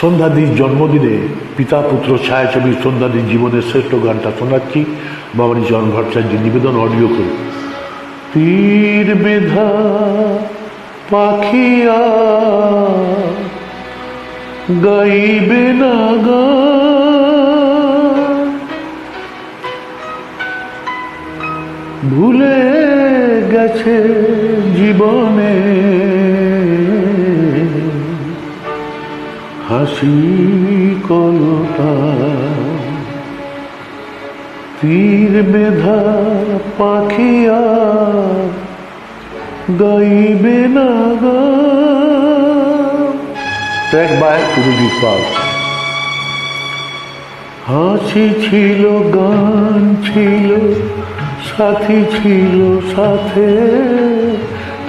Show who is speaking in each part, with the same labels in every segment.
Speaker 1: সন্ধ্যাদির জন্মদিনে পিতা পুত্র ছায়াছবি সন্ধ্যাদির জীবনের শ্রেষ্ঠ গানটা শোনাচ্ছি ভবানী চরণ ভট্টাচার্যের নিবেদন অডিও করে। তীর বেধা পাখিয়া গাইবে না গান, ভুলে গেছে জীবনে হাসি কলতা। তীর বেধা পাখিয়া গাইবে না গান। ট্র্যাক বাই সুরজিৎ পাল। হাসি ছিল, গান ছিল, সাথী ছিল সাথে,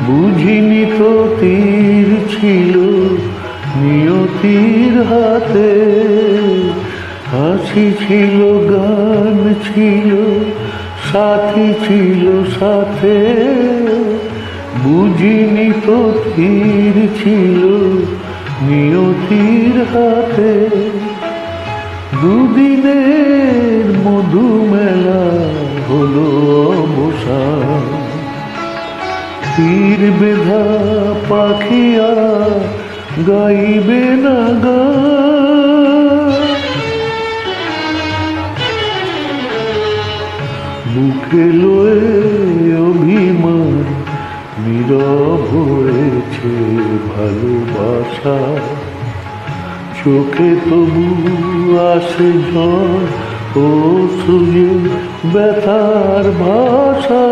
Speaker 1: বুঝিনি তো তীর ছিল নিয়তির হাতে। হাসি ছিল, গান ছিল, সাথী ছিল সাথে, বুঝিনি তো তীর ছিল নিয়তির হাতে। দুদিনের মধু মেলা হলো অবসান, তীর বেধা পাখিয়া গাইবে না গান। বুকে লয়ে অভিমান নীরব হয়েছে ভালোবাসা, চোখে তবু আসে ঝড় ও সুয়ে ব্যথার ভাষা।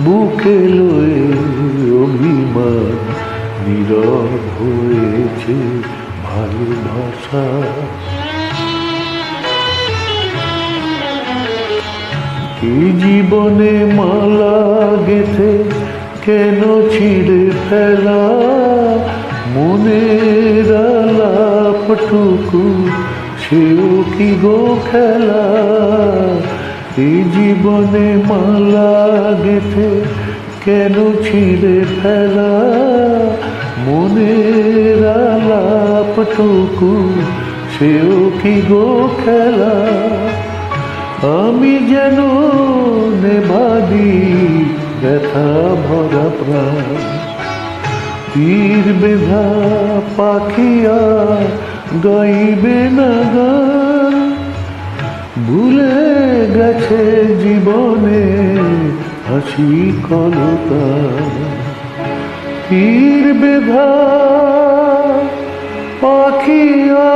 Speaker 1: বুকে লয়ে অভিমান নীরব হয়েছে ভালোবাসা। এই জীবনে মালা গেথে কেন ছিঁড়ে ফেলা, মনের আলাপটুকু সেও কি গো খেলা। এই জীবনে মালা গেথে কেন ছিঁড়ে ফেলা, মনের আলাপটুকু সেও কি গো খেলা। আমি যেন নেভাদি ব্যথা ভরা প্রাণ, তীর বেধা পাখিয়া গাইবে না গান। ভুলে গেছে জীবনে হাসি কলতা, তীর বেধা পাখিয়া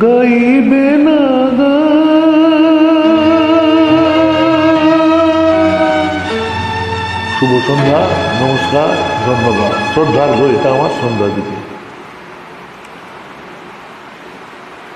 Speaker 1: গাইবে না গান। শুভ সন্ধ্যা, নমস্কার, ধন্যবাদ। শ্রদ্ধার্ঘ্য, এটা আমার সন্ধ্যা দিকে।